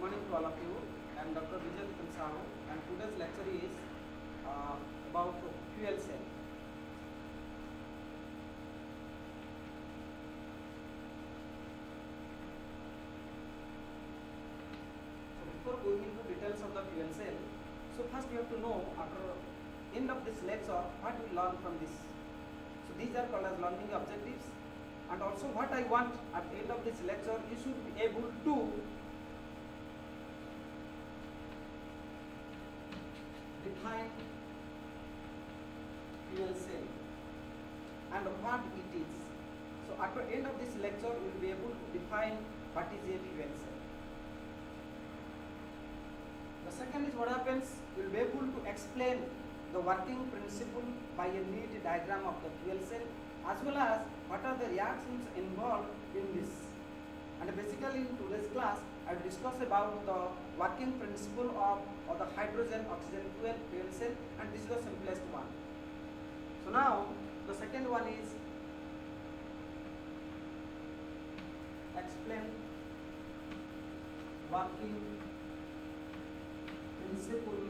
morning to all of you. I am Dr.Sahoo and today's lecture is about fuel cell. So before going into details of the fuel cell, so first you have to know after end of this lecture what we learn from this. So these are called as learning objectives, and also what I want at the end of this lecture you should be able to define fuel cell and what it is. So at the end of this lecture you will be able to define what is a fuel cell. The second is what happens, you will be able to explain the working principle by a neat diagram of the fuel cell, as well as what are the reactions involved in this. And basically in today's class I will discuss about the working principle of the hydrogen oxygen fuel cell, and this is the simplest one. So now the second one is explain working principle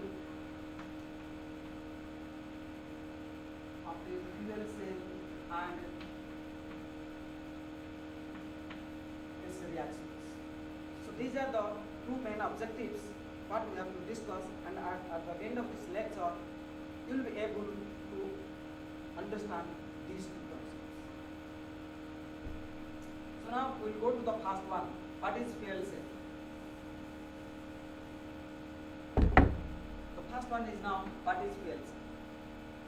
of a fuel cell and its reactions. So these are the two main objectives what we have to discuss, and at the end of this lecture you will be able to understand these two concepts. So now we will go to the first one. What is fuel cell? The first one is now what is fuel cell.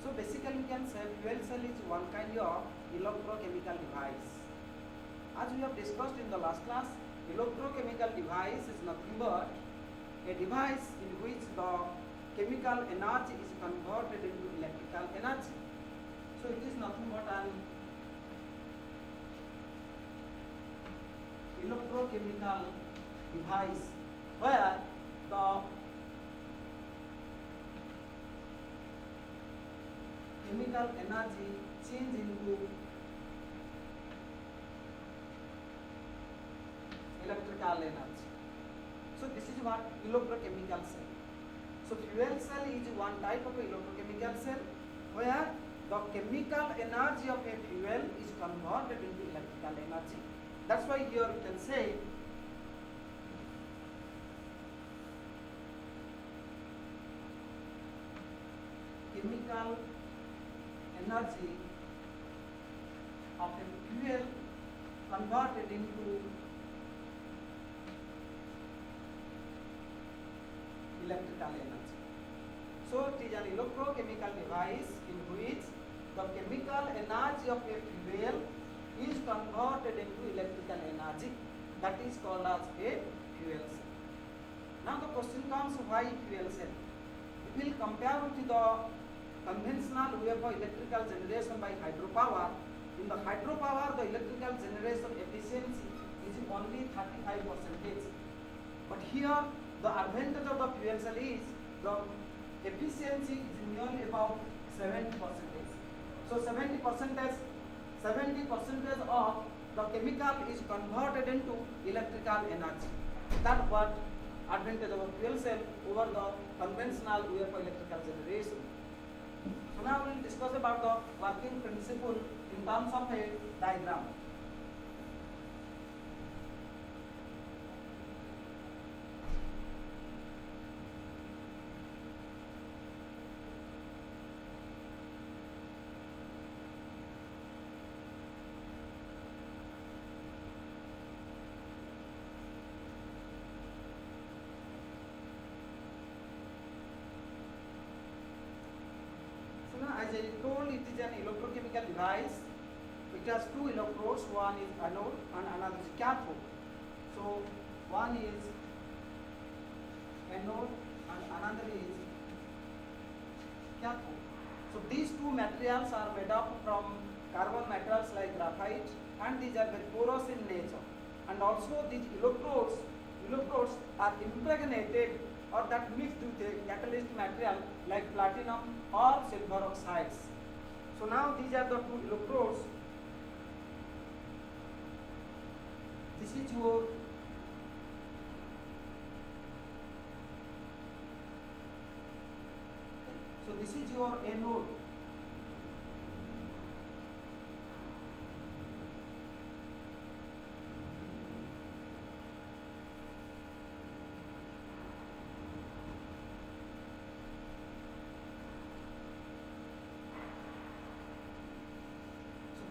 So basically you can say fuel cell is one kind of electrochemical device. As we have discussed in the last class, electrochemical device is nothing but a device in which the chemical energy is converted into electrical energy. So it is nothing but an electrochemical device where the chemical energy change into electrical energy. So this is what electrochemical cell. So fuel cell is one type of electrochemical cell where the chemical energy of a fuel is converted into electrical energy. That's why here you can say chemical energy of a fuel converted into electrical energy. So it is an electrochemical device in which the chemical energy of a fuel is converted into electrical energy. That is called as a fuel cell. Now the question comes, why fuel cell? We will compare with the conventional way of electrical generation by hydropower. In the hydropower, the electrical generation efficiency is only 35%. But here the advantage of the fuel cell is the efficiency is nearly about 70%. So 70% of the chemical is converted into electrical energy. That's what advantage of a fuel cell over the conventional way of electrical generation. So now we will discuss about the working principle in terms of a diagram. As I told, it is an electrochemical device. It has two electrodes, one is anode and another is cathode. So one is anode and another is cathode. So these two materials are made up from carbon materials like graphite, and these are very porous in nature. And also these electrodes are impregnated or that mixed with a catalyst material like platinum or silver oxides. So now these are the two electrodes. This is your this is your anode.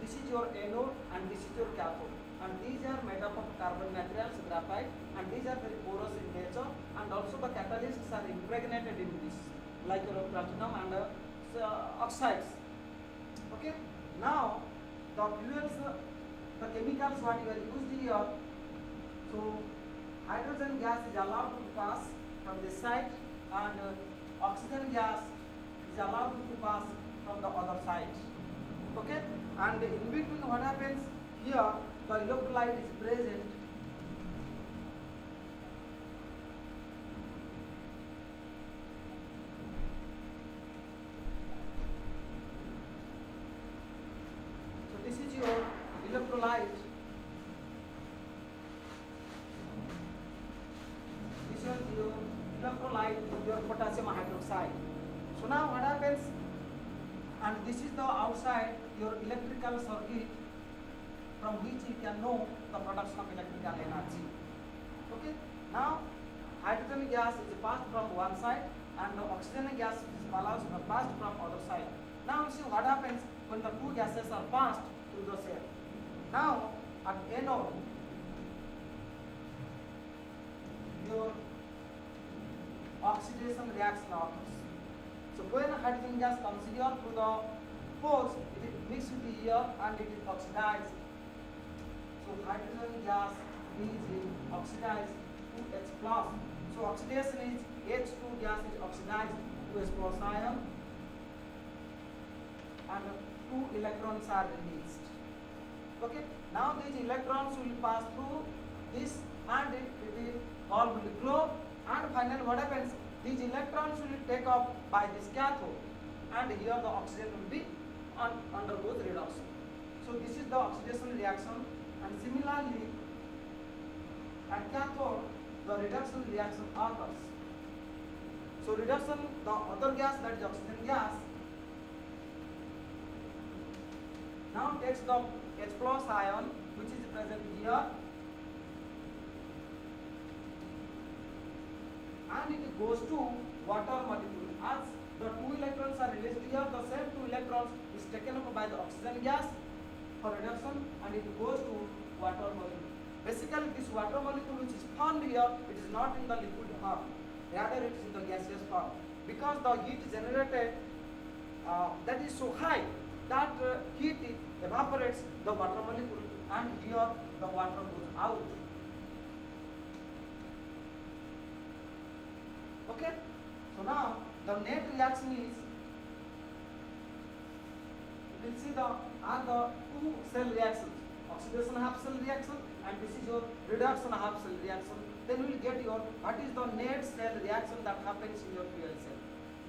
This is your anode and this is your cathode, and these are made up of carbon materials, graphite, and these are very porous in nature, and also the catalysts are impregnated in this, like your platinum and oxides. Okay, now the fuels, the chemicals what you are used here. So hydrogen gas is allowed to pass from this side, and oxygen gas is allowed to pass from the other side. Okay, and in between what happens here, the electrolyte is present. So this is your electrolyte. This is your electrolyte, your potassium hydroxide. So now what happens, and this is the outside your electrical circuit from which you can know the production of electrical energy. Okay, now hydrogen gas is passed from one side and the oxygen gas is passed from other side. Now you see what happens when the two gases are passed through the cell. Now at anode, your oxidation reaction occurs. So when hydrogen gas comes here through the pores, it is mixed with here and it is oxidized. So hydrogen gas is oxidized to H plus. So oxidation is H2 gas is oxidized to H plus ion, and 2 electrons are released. Okay, now these electrons will pass through this and it all will glow, and finally what happens? These electrons will take up by this cathode, and here the oxygen will be undergoes reduction. So this is the oxidation reaction, and similarly at cathode the reduction reaction occurs. So reduction, the other gas, that is oxygen gas, now takes the H plus ion which is present here, and it goes to water molecule. As the 2 electrons are released here, the same 2 electrons is taken up by the oxygen gas for reduction, and it goes to water molecule. Basically this water molecule which is found here, it is not in the liquid form, rather it is in the gaseous form, because the heat generated that is so high that heat evaporates the water molecule, and here the water goes out. Okay, so now the net reaction is, you will see the 2 cell reactions, oxidation half cell reaction, and this is your reduction half cell reaction. Then we will get your what is the net cell reaction that happens in your fuel cell.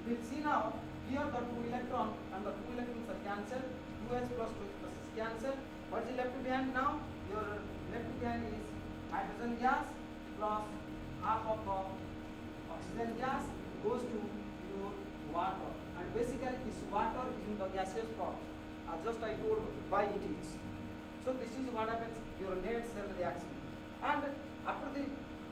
You will see now here the 2 electron and the 2 electrons are cancelled, 2H plus 2H plus is cancelled. What is left behind now? Your left behind is hydrogen gas plus half of the oxygen gas goes to your water, and basically this water is in the gaseous form. Just I told why it is. So this is what happens, your net cell reaction. And after the,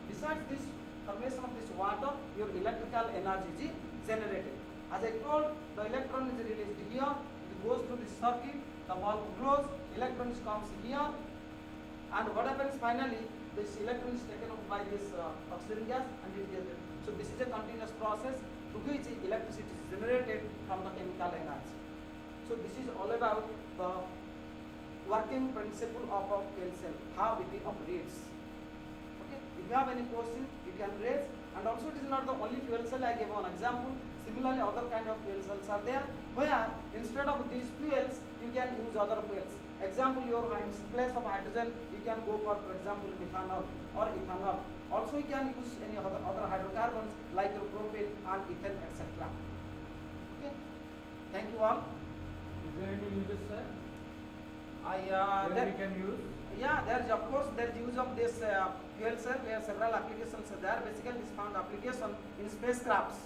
besides this formation of this water, your electrical energy is generated. As I told, the electron is released here, it goes through this circuit, the bulb glows, electrons comes here, and what happens finally, this electron is taken up by this oxygen gas and it gets. So this is a continuous process to which electricity is generated from the chemical energy. So this is all about the working principle of a fuel cell, how it operates. Okay, if you have any question, you can raise. And also it is not the only fuel cell, I gave one example. Similarly, other kind of fuel cells are there, where instead of these fuels, you can use other fuels. Example, your in place of hydrogen, you can go for example, methanol or ethanol. Also, you can use any other hydrocarbons like your propane and ethane, etc. Okay. Thank you all. Is there any uses, sir? There we can use? Yeah, there is, of course, there is use of this fuel cell, where several applications are there. Basically, this found application in spacecrafts.